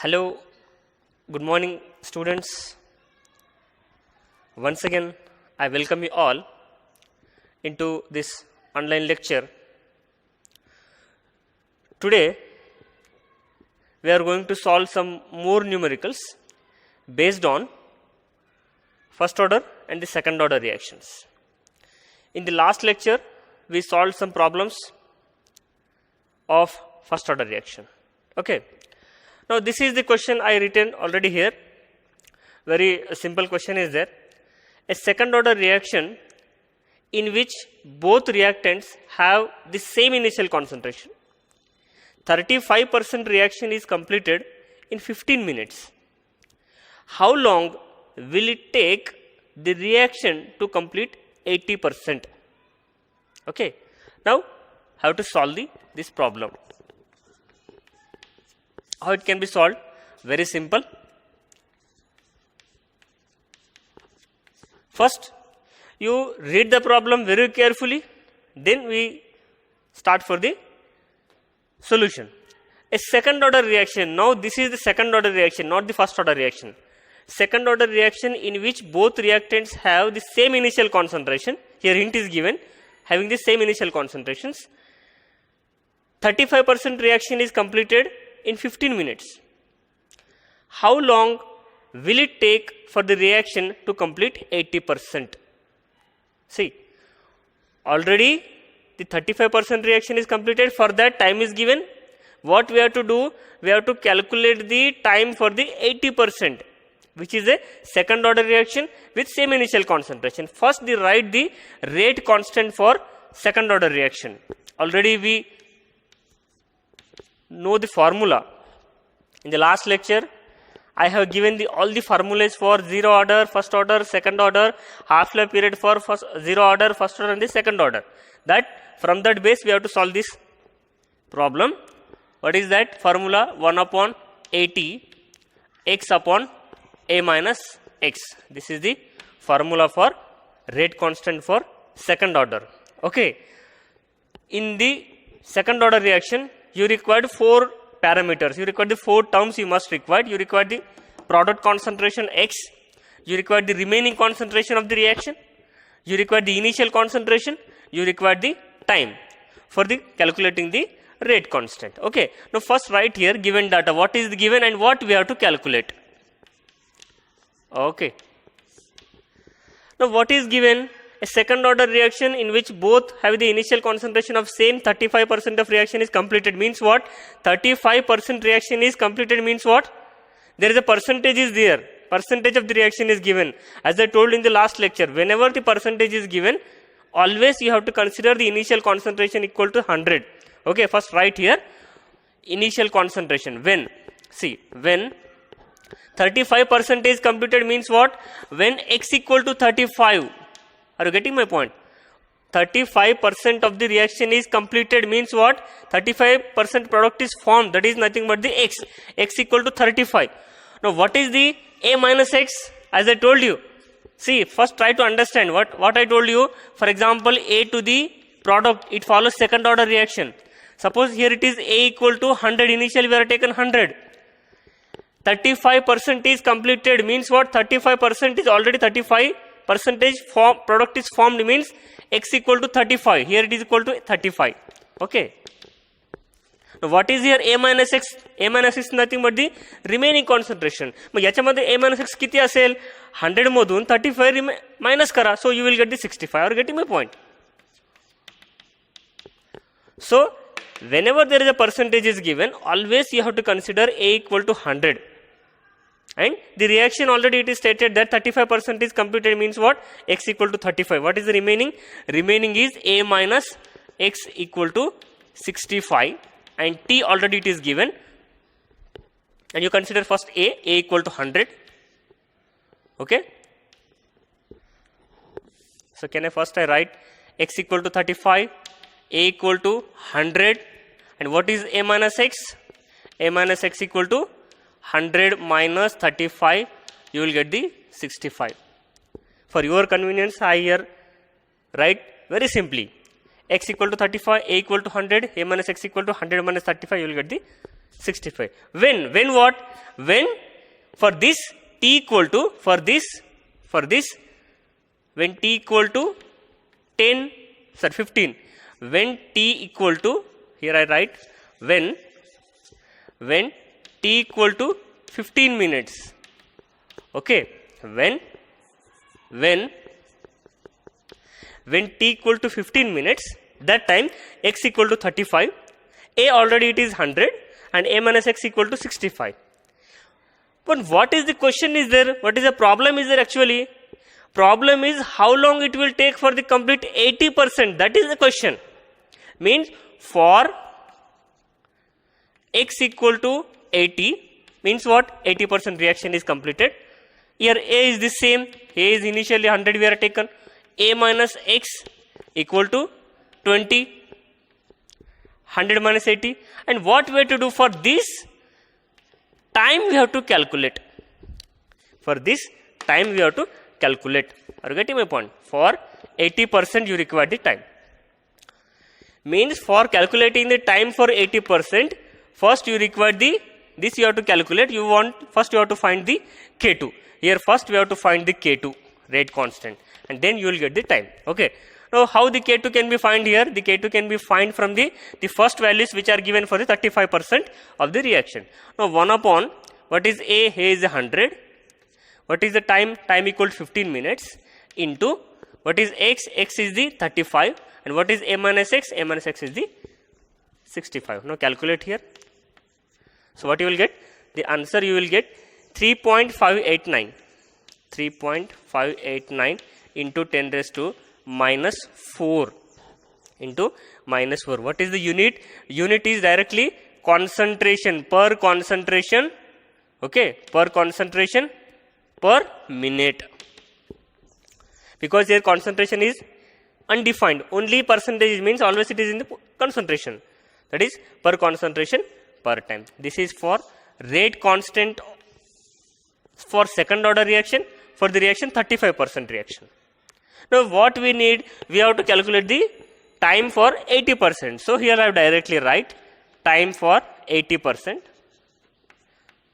Hello, good morning students. Once again, I welcome you all into this online lecture. Today, we are going to solve some more numericals based on first order and the second order reactions. In the last lecture, we solved some problems of first order reaction. Okay. Now, this is the question I written already here. Very simple question is there. A second order reaction in which both reactants have the same initial concentration. 35% reaction is completed in 15 minutes. How long will it take the reaction to complete 80%? Okay. Now, how to solve this problem? How it can be solved? Very simple. First, you read the problem very carefully, then we start for the solution. A second order reaction. Now, this is the second order reaction, not the first order reaction. Second order reaction in which both reactants have the same initial concentration. Here hint is given, having the same initial concentrations. 35% reaction is completed in 15 minutes. How long will it take for the reaction to complete 80%? See, already the 35% reaction is completed. For that, time is given. What we have to do? We have to calculate the time for the 80%, which is a second order reaction with same initial concentration. First, we write the rate constant for second order reaction. Already we know the formula. In the last lecture, I have given all the formulas for zero order, first order, second order, half-life period for zero order, first order and the second order. That from that base we have to solve this problem. What is that formula? 1 upon 80 x upon a minus x. This is the formula for rate constant for second order. Okay. In the second order reaction, you required 4 parameters. You require the 4 terms you must require. You require the product concentration x. You require the remaining concentration of the reaction. You require the initial concentration. You require the time for the calculating the rate constant. Okay. Now, first write here given data. What is the given and what we have to calculate? Okay. Now, what is given? A second order reaction in which both have the initial concentration of same. 35% of reaction is completed means what? 35% reaction is completed means what? There is a percentage is there. Percentage of the reaction is given. As I told in the last lecture, whenever the percentage is given, always you have to consider the initial concentration equal to 100. Okay, first write here initial concentration. When? See, when 35% is completed means what? When x equal to 35. Are you getting my point? 35% of the reaction is completed means what? 35% product is formed. That is nothing but the x. X equal to 35. Now, what is the a minus x? As I told you. See, first try to understand what I told you. For example, a to the product, it follows second order reaction. Suppose here it is a equal to 100. Initially we are taken 100. 35% is completed means what? 35% is already 35. Percentage product is formed means x equal to 35. Here it is equal to 35. Okay. Now, what is here a minus x? A minus x is nothing but the remaining concentration. मग याच्यामध्ये a minus x किती असेल? 100 मधून 35 minus करा. So you will get the 65. Are you getting my point? So whenever there is a percentage is given, always you have to consider a equal to 100. And the reaction already it is stated that 35% is completed means what? X equal to 35. What is the remaining? Remaining is a minus x equal to 65 and t already it is given. And you consider first a equal to 100. Okay. So can I write x equal to 35, a equal to 100 and what is a minus x? A minus x equal to 100 minus 35, you will get the 65. For your convenience, I here write very simply x equal to 35, a equal to 100, a minus x equal to 100 minus 35, you will get the 65. When what? when for this t equal to when t equal to 15, when t equal to, here I write, when t equal to 15 minutes, okay, when t equal to 15 minutes, that time x equal to 35, a already it is 100 and a minus x equal to 65. But what is the question is there? What is the problem is there actually? Problem is how long it will take for the complete 80%. That is the question. Means for x equal to 80, means what? 80% reaction is completed. Here a is the same. A is initially 100 we are taken. A minus x equal to 20. 100 minus 80. And what we have to do for this? Time we have to calculate. For this time we have to calculate. Are you getting my point? For 80% you require the time. Means for calculating the time for 80%, first you require this you have to calculate. First you have to find the K2. Here first we have to find the K2, rate constant, and then you will get the time. Okay. Now how the K2 can be found here? The K2 can be found from the first values which are given for the 35% of the reaction. Now 1 upon, what is A? A is 100. What is the time? Time equal to 15 minutes into, what is x? X is the 35. And what is a minus x? A minus x is the 65. Now calculate here. So what you will get? The answer you will get 3.589. 3.589 into 10 raised to minus 4 into minus 4. What is the unit? Unit is directly concentration, per concentration, okay, per concentration per minute. Because here concentration is undefined, only percentage means always it is in the concentration, that is per concentration per time. This is for rate constant for second order reaction, for the reaction 35% reaction. Now what we need, we have to calculate the time for 80%. So here I have directly write time for 80%,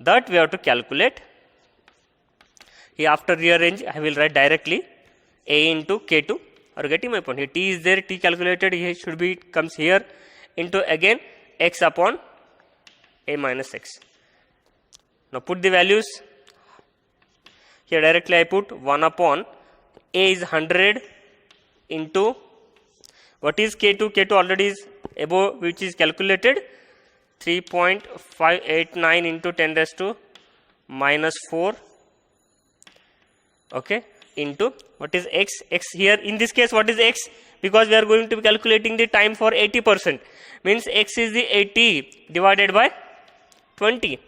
that we have to calculate. Here after rearrange I will write directly A into K2. Are you getting my point? Here T is there, T calculated, here should be, comes here, into again x upon A minus x. Now put the values. Here directly I put 1 upon A is 100 into, what is K2? K2 already is above, which is calculated, 3.589 into 10 raised to minus 4, okay, into, what is x? X here in this case what is x? Because we are going to be calculating the time for 80%, means x is the 80 divided by 20,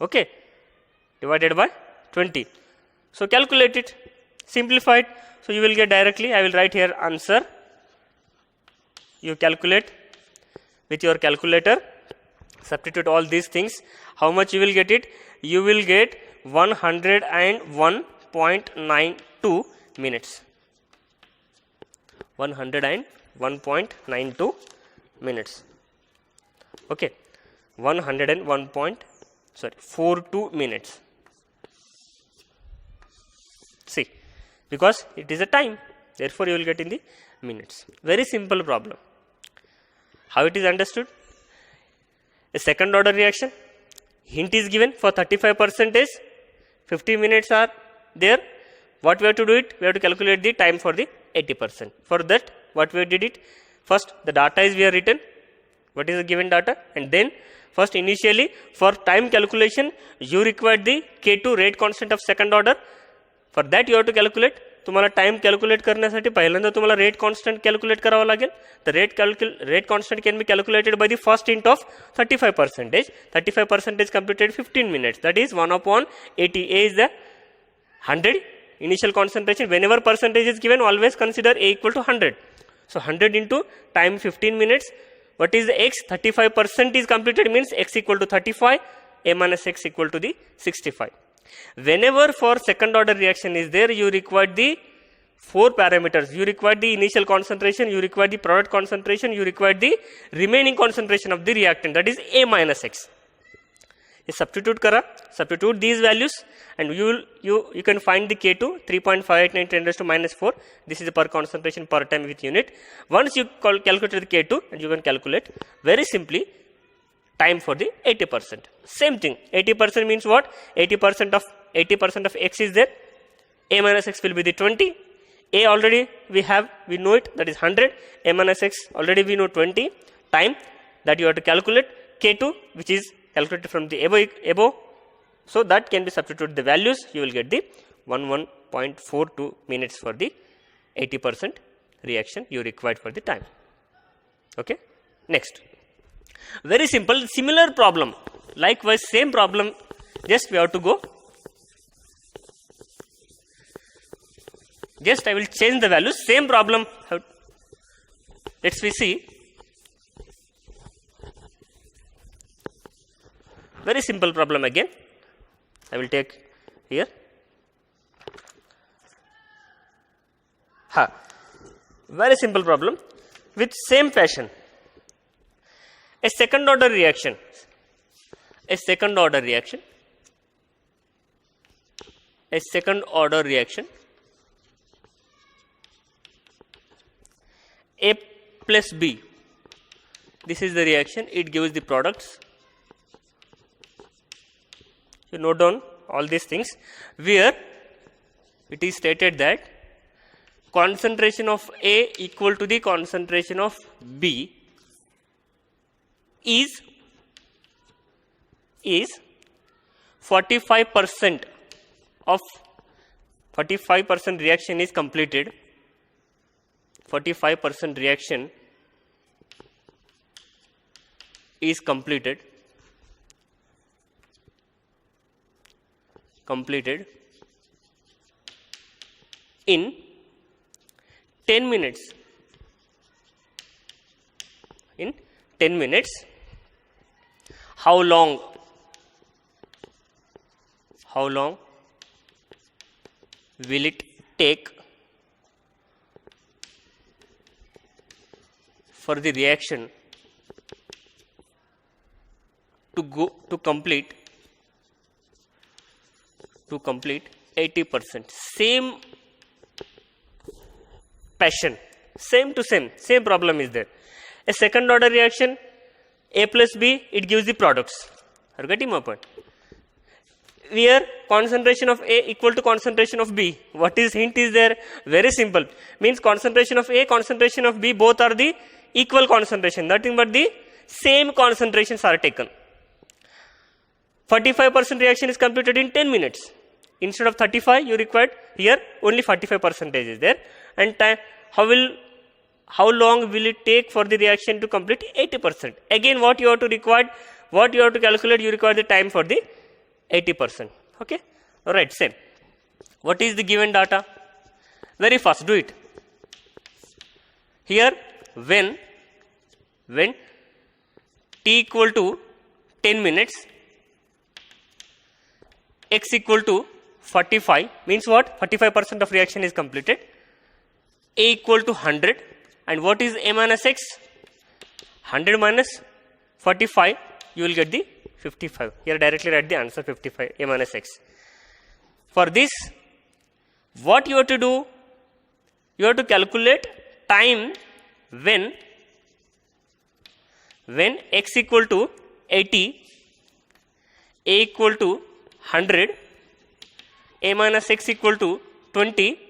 okay, divided by 20. So calculate it, simplify it. So you will get directly, I will write here answer. You calculate with your calculator, substitute all these things. How much you will get it? You will get 101.92 minutes. 101.92 minutes. Okay, 101.42 minutes. See, because it is a time, therefore you will get in the minutes. Very simple problem. How it is understood? A second order reaction, hint is given for 35%, 50 minutes are there. What we have to do it? We have to calculate the time for the 80%. For that, what we did it? First, the data is we have written. What is the given data? And then, first initially, for time calculation, you require the K2 rate constant of second order. For that, you have to calculate. तुम्हाला time calculate करण्यासाठी पहिल्यांदा तुम्हाला rate constant calculate करावं लागेल. तर rate constant can be calculated by the first int of 35%. 35% completed 15 minutes. That is 1 upon 80. A is the 100 initial concentration. Whenever percentage is given, always consider A equal to 100. So 100 into time 15 minutes. What is the x? 35% is completed, means x equal to 35. A minus x equal to the 65. Whenever for second order reaction is there, you require the 4 parameters. You require the initial concentration, you require the product concentration, you require the remaining concentration of the reactant, that is A minus x. ये substitute करा, substitute these values and you can find the K2 3.589 10 raised to minus 4. This is the per concentration per time with unit. Once you calculate the K2 and you can calculate very simply time for the 80%. Same thing, 80% means what? 80% of x is there, a minus x will be the 20, a already we know it, that is 100, a minus x already we know 20, time that you have to calculate, K2 which is calculated from the above, so that can be substituted the values, you will get the 11.42 minutes for the 80% reaction you required for the time. Okay, next. Very simple, similar problem, likewise same problem, just we have to go, just I will change the values, same problem, let's we see, very simple problem again, I will take here, very simple problem with same fashion. A second order reaction, a second order reaction A plus B, this is the reaction, it gives the products, you note down all these things, where it is stated that concentration of A equal to the concentration of B is 45% of 45% reaction is completed, 45% reaction is completed in 10 minutes, in 10 minutes. How long will it take for the reaction to complete 80%? Same passion, same problem is there. A second order reaction, A plus B, it gives the products. Are you getting my point? Where concentration of A equal to concentration of B. What is hint is there? Very simple. Means concentration of A, concentration of B, both are the equal concentration. Nothing but the same concentrations are taken. 45% reaction is completed in 10 minutes. Instead of 35, you required here only 45% is there. And time, how long will it take for the reaction to complete 80%? Again, what you have to calculate, you require the time for the 80%. Okay, all right, same. What is the given data? Very fast, do it. Here, when t equal to 10 minutes, x equal to 45, means what? 45% of reaction is completed. A equal to 100, and what is A minus x? 100 minus 45, you will get the 55. Here directly write the answer 55, A minus x. For this, what you have to do? You have to calculate time when x equal to 80, A equal to 100, A minus x equal to 20.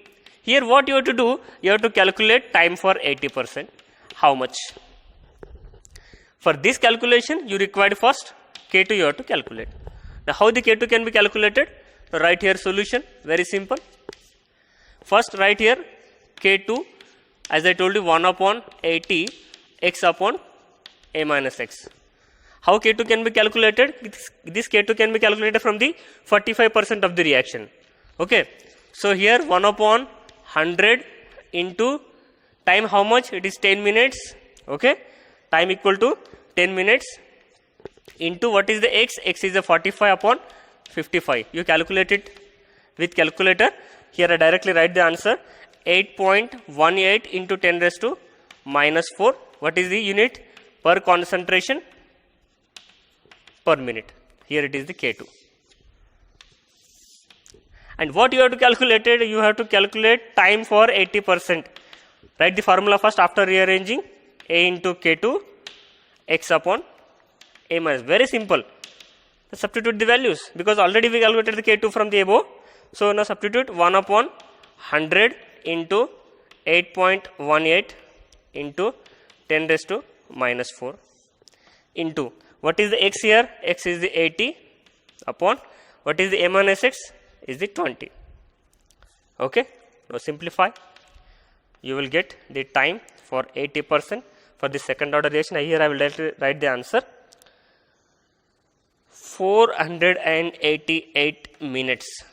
Here what you have to do? You have to calculate time for 80%. How much? For this calculation, you required first K2 you have to calculate. Now how the K2 can be calculated? Write here solution, very simple. First write here K2, as I told you, 1 upon 80 x upon A minus x. How K2 can be calculated? This K2 can be calculated from the 45% of the reaction. Okay, so here 1 upon 100 into time, how much? It is 10 minutes. Okay, time equal to 10 minutes into what is the x? X is a 45 upon 55. You calculate it with calculator. Here I directly write the answer, 8.18 into 10 raised to minus 4. What is the unit? Per concentration per minute. Here it is the K2. And what you have to calculate it? You have to calculate time for 80%. Write the formula first after rearranging. A into K2 x upon A minus. Very simple. Substitute the values because already we calculated the K2 from the above. So now substitute 1 upon 100 into 8.18 into 10 raised to minus 4 into what is the x here? X is the 80 upon what is the A minus x is the 20. Okay. Now simplify. You will get the time for 80% for the second order reaction. Here I will write the answer. 488 minutes.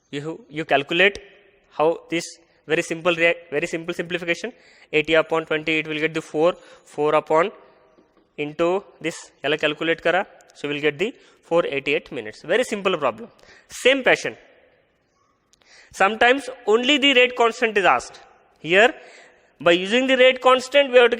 You calculate how this very simple simplification. 80 upon 20, it will get the 4 upon into this calculate kara, so we will get the 488 minutes. Very simple problem. Same passion. Sometimes only the rate constant is asked. Here by using the rate constant we have to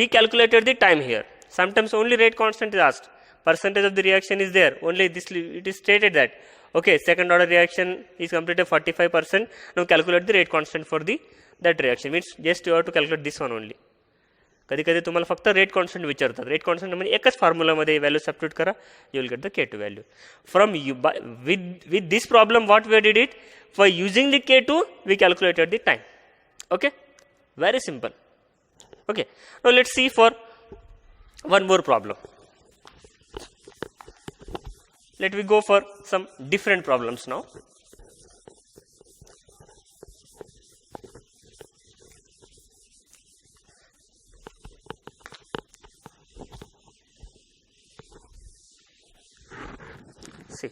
calculated the time here. Sometimes only rate constant is asked. Percentage of the reaction is there. Only this it is stated that okay, second order reaction is completed 45%. Now calculate the rate constant for that reaction. Means just you have to calculate this one only. कधी कधी तुम्हाला फक्त rate constant विचारतात. Rate constant म्हणजे एकच फॉर्म्युलामध्ये value substitute करा, you will get the K2 value. From with this problem what we did it, for using the K2 we calculated the time. Okay, very simple. Okay, now let's see for one more problem. Let me go for some different problems now. See,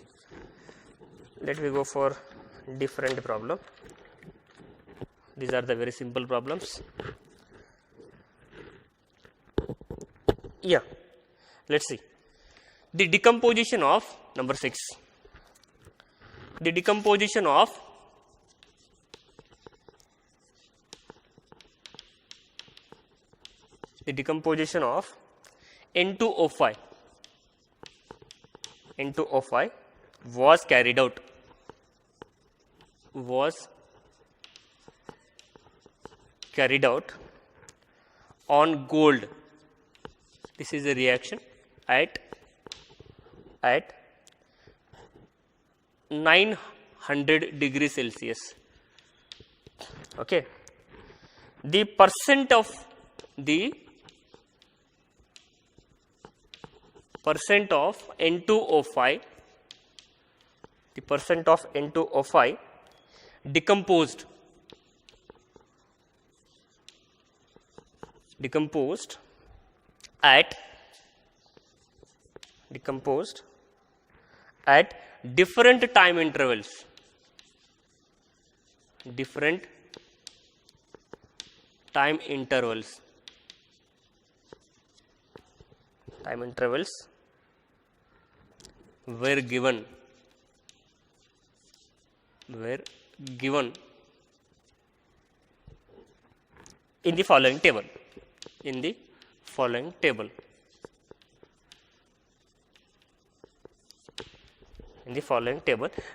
let me go for different problem. These are the very simple problems. Yeah, let's see. The decomposition of number 6. The decomposition of N2O5 was carried out on gold. This is a reaction at 900 degrees Celsius. Okay, the percent of N2O5, the percent of N2O5 decomposed at different time intervals. Time intervals were given in the following table.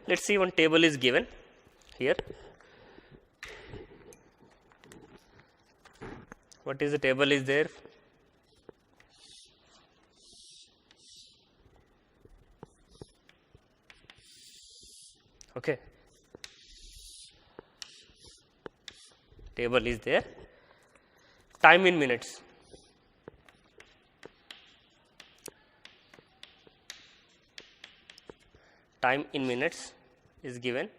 Let's see, one table is given here. What is the table is there? Okay, table is there. Time in minutes. Time in minutes is given,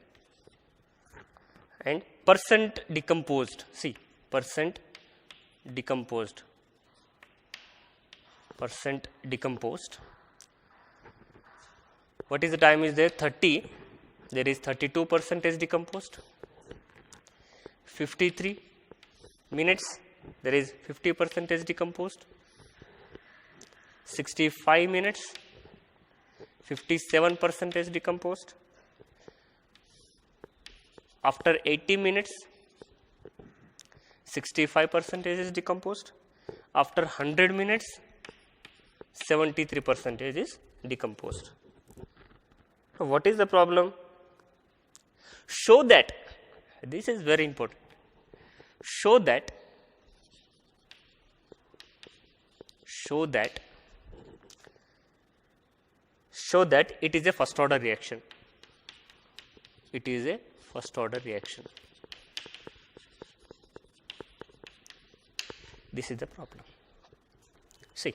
and percent decomposed. See, percent decomposed. What is the time is there? 30. There is 32% decomposed. 53 minutes. There is 50% decomposed. 65 minutes. 57% decomposed. After 80 minutes, 65% is decomposed. After 100 minutes, 73% is decomposed. So what is the problem? Show that, this is very important, show that it is a first order reaction. It is a first order reaction. This is the problem. See,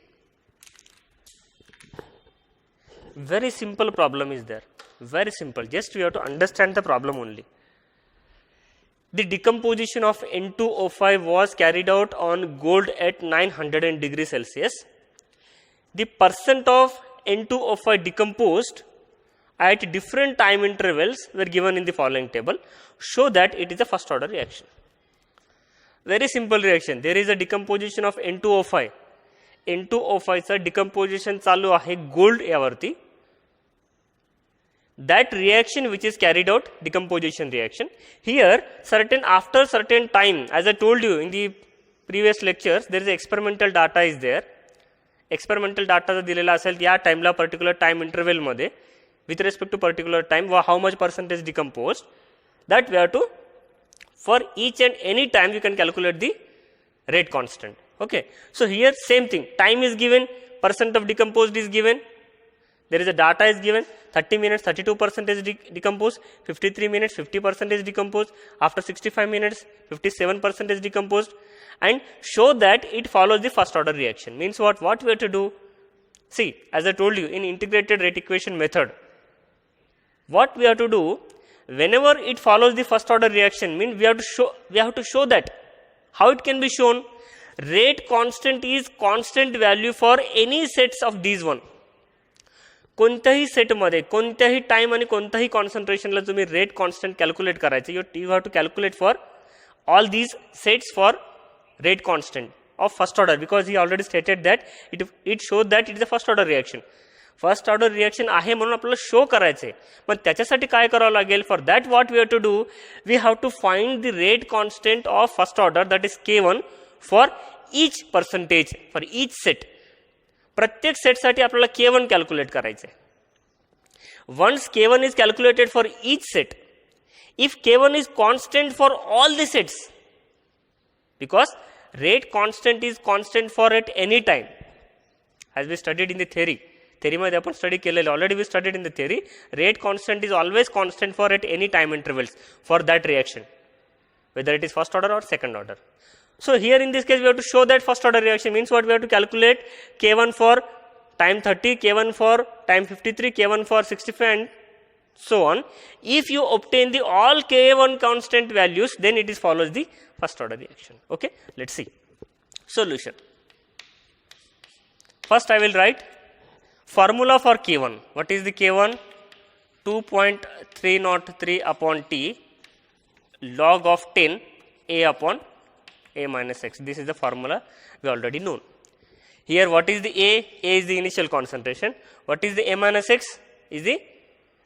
very simple problem is there, very simple, just we have to understand the problem only. The decomposition of N2O5 was carried out on gold at 900 degrees Celsius. The percent of N2O5 decomposed at different time intervals were given in the following table. Show that it is a first order reaction. Very simple reaction. There is a decomposition of N2O5. N2O5 चा decomposition चालू आहे gold यावरती. That reaction which is carried out, decomposition reaction. Here, after certain time, as I told you in the previous lectures, there is experimental data is there. Experimental data जर दिलेला असेल या टाइमला particular time interval मध्ये with respect to particular time how much percentage decomposed, that we have to, for each and any time you can calculate the rate constant. Okay, so here same thing, time is given, percent of decomposed is given, there is a data is given, 30 minutes 32% is decomposed, 53 minutes 50% is decomposed, after 65 minutes 57% is decomposed, and show that it follows the first order reaction. Means what we have to do? See, as I told you in integrated rate equation method, what we have to do, whenever it follows the first order reaction, means we have to show that. How it can be shown? Rate constant is constant value for any sets of these one. कोणत्याही सेटमध्ये कोणत्याही time आणि कोणत्याही कॉन्सन्ट्रेशनला तुम्ही rate constant calculate करायचे, you have to calculate for all these sets for rate constant of first order, because he already stated that it showed that it is a first order reaction. First order reaction आहे म्हणून आपल्याला show करायचे. पण त्याच्यासाठी काय करावं लागेल? For that what we have to do, we have to find the rate constant of first order, that is K1 for each percentage, for each set. प्रत्येक सेटसाठी आपल्याला K1 कॅल्क्युलेट करायचे. Once K1 is calculated for each set, if K1 is constant for all the sets, because rate constant is constant for at any time, as we studied in the theory मध्ये आपण study केलेलं, already we studied in the theory, rate constant is always constant for at any time intervals for that reaction, whether it is first order or second order. So here in this case we have to show that first order reaction, means what we have to calculate K1 for time 30, K1 for time 53, K1 for 65 and so on. If you obtain the all K1 constant values, then it is follows the first order reaction. Okay, let's see solution. First I will write formula for K1. What is the K1? 2.303 upon T log of 10 A upon A minus X. This is the formula we already know. Here what is the A? A is the initial concentration. What is the A minus X? Is the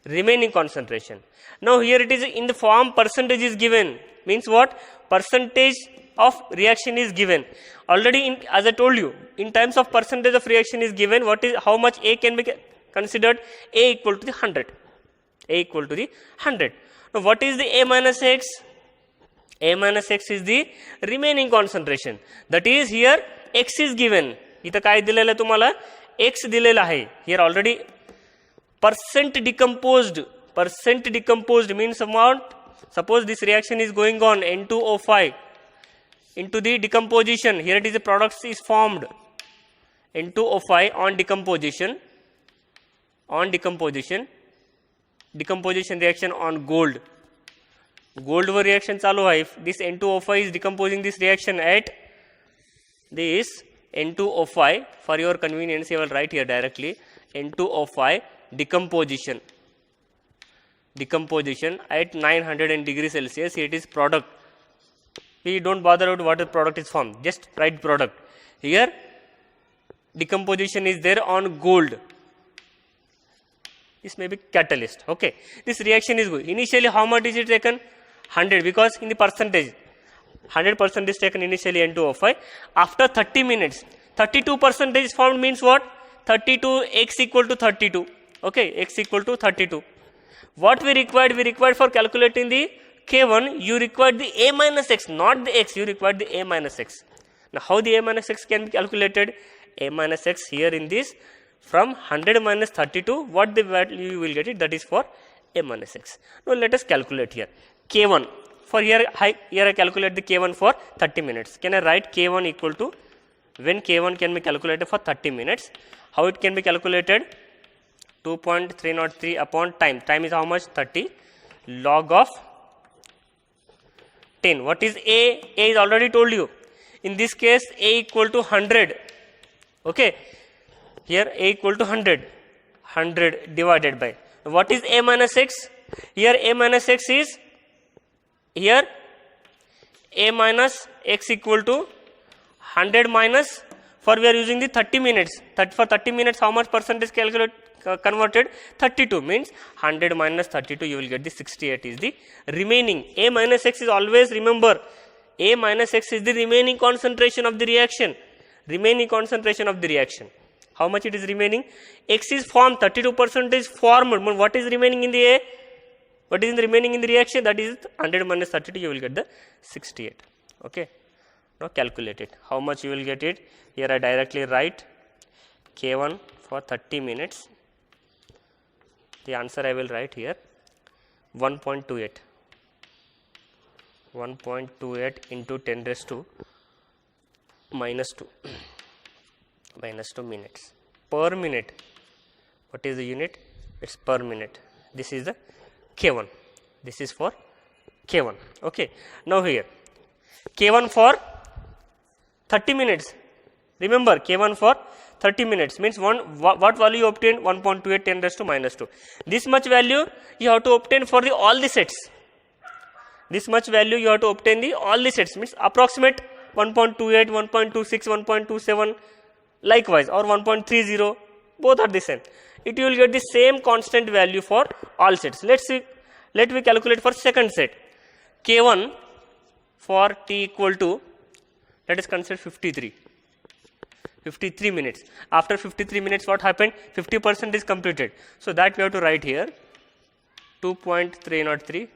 remaining concentration. Now here it is in the form percentage is given, means what? Percentage of reaction is given. Already as I told you, in terms of percentage of reaction is given, what is, how much A can be considered? A equal to the 100. A equal to the 100. Now what is the A minus X? A minus X is the remaining concentration. That is here X is given. इथं काय दिलेलं तुम्हाला? X दिलेलं आहे. Here already percent decomposed means amount. Suppose this reaction is going on, N2O5 into the decomposition. Here it is the product is formed. N2O5 on decomposition reaction on gold. Gold were reaction चालू आहे. This N2O5 is decomposing this reaction at this N2O5. For your convenience, I will write here directly N2O5 decomposition at 900 degrees Celsius. It is product. We don't bother about what the product is formed. Just write product. Here decomposition is there on gold. This may be catalyst. Okay. This reaction is good. Initially how much is it taken? 100, because in the percentage. 100% is taken initially N2O5. After 30 minutes, 32% is formed means what? 32 x equal to 32. Okay, x equal to 32. What we required? We required for calculating the K1, you required the A minus x, not the x, you required the A minus x. Now, how the A minus x can be calculated? A minus x here in this, from 100 minus 32, what the value you will get it, that is for A minus x. Now, let us calculate here. K1, for here I calculate the K1 for 30 minutes. Can I write K1 equal to, when K1 can be calculated for 30 minutes, how it can be calculated? 2.303 upon time. Time is how much? 30. Log of 10. What is A? A is already told you. In this case, A equal to 100. Okay. Here A equal to 100. 100 divided by. What is A minus x? Here A minus x is, here A minus x equal to 100 minus, for we are using the 30 minutes. For 30 minutes, how much percentage converted? 32 means 100 minus 32, you will get the 68 is the remaining. A minus x is always, remember, A minus x is the remaining concentration of the reaction. Remaining concentration of the reaction. How much it is remaining? X is formed, 32% is formed. What is remaining in the A? What is remaining in the reaction? That is 100 minus 32, you will get the 68. Okay. Now calculate it. How much you will get it? Here I directly write K1 for 30 minutes. The answer I will write here 1.28. 1.28 into 10 raised to minus 2. Minus 2 minutes. Per minute. What is the unit? It's per minute. This is the K1. This is for K1. Okay. Now here K1 for 30 minutes. Remember, K1 for 30 minutes means what value you obtain? 1.28 10 raised to minus 2. This much value you have to obtain for the all the sets. This much value you have to obtain the all the sets, means approximate 1.28, 1.26, 1.27 likewise, or 1.30, both are the same. It will get the same constant value for all sets. Let me calculate for second set. K1 for t equal to, let us consider 53 minutes. After 53 minutes, what happened? 50% is completed. So that we have to write here 2.303,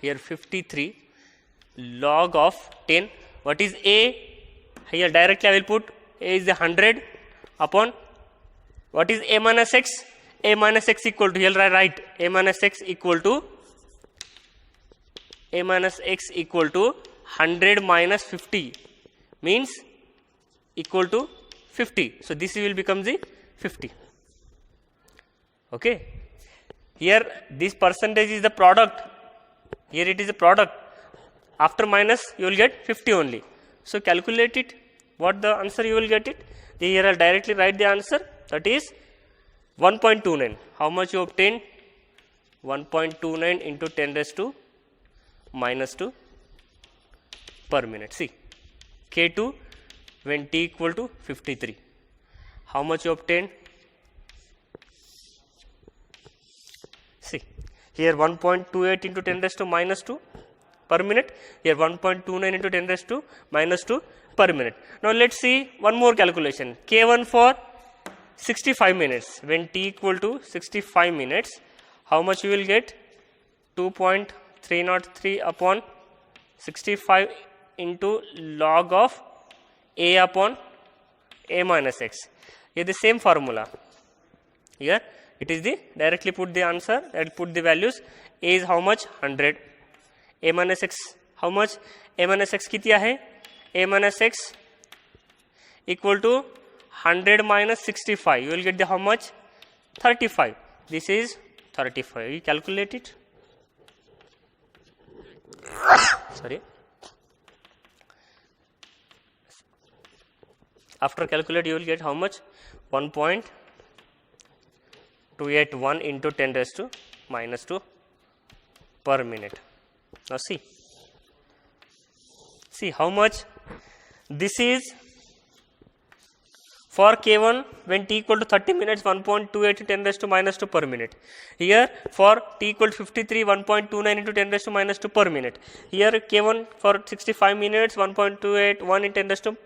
here 53 log of 10. What is A? Here directly I will put A is the 100 upon, what is A minus x? A minus x equal to, here I write A minus x equal to 100 minus 50 means equal to 50. So this will become the 50. Okay. Here this percentage is the product. Here it is a product. After minus you will get 50 only. So calculate it. What the answer you will get it? Here I will directly write the answer. That is 1.29. How much you obtain? 1.29 into 10 raised to minus 2 per minute. See, K2 when t equal to 53. How much you obtain? See, here 1.28 into 10 raised to minus 2 per minute. Here 1.29 into 10 raised to minus 2 per minute. Now let's see one more calculation. K1 for 65 minutes. When t equal to 65 minutes, how much you will get? 2.303 upon 65 into log of A upon A minus x. Here the same formula. Here it is the, directly put the answer, and put the values. A is how much? 100. A minus x how much? A minus x कितना है? A minus x equal to 100 minus 65. You will get the how much? 35. This is 35. You calculate it. Sorry. After calculate, you will get how much? 1.281 into 10 raised to minus 2 per minute. Now see how much this is For K1 when t equal to 30 minutes 1.28 to 10 raised to minus 2 per minute. Here for t equal to 53 1.29 into 10 raised to minus 2 per minute. Here K1 for 65 minutes 1.28 1 in 10 raised to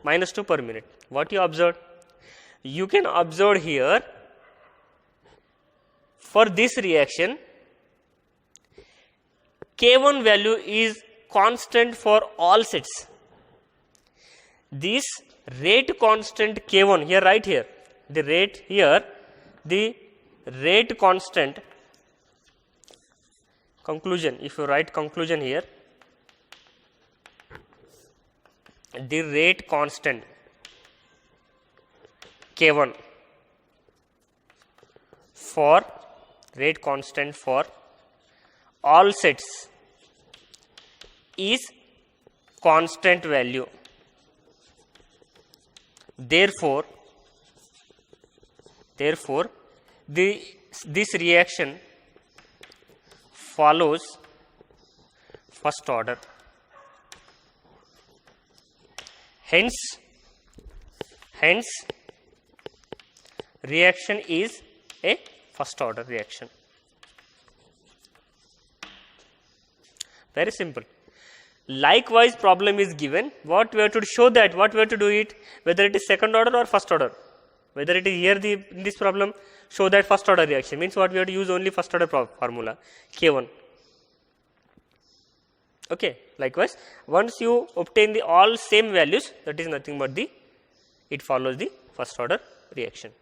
minus 2 per minute. What you observed? You can observe here for this reaction K1 value is constant for all sets. This rate constant K1 here, right here, the rate here, the rate constant conclusion, if you write conclusion here, the rate constant K1 for rate constant for all sets is constant value. Therefore this reaction follows first order. Hence reaction is a first order reaction. Very simple. Likewise, problem is given. What we have to show that, what we have to do it, whether it is second order or first order. Whether it is here in this problem, show that first order reaction. Means what we have to use only first order formula, K1. Okay. Likewise, once you obtain the all same values, that is nothing but it follows the first order reaction.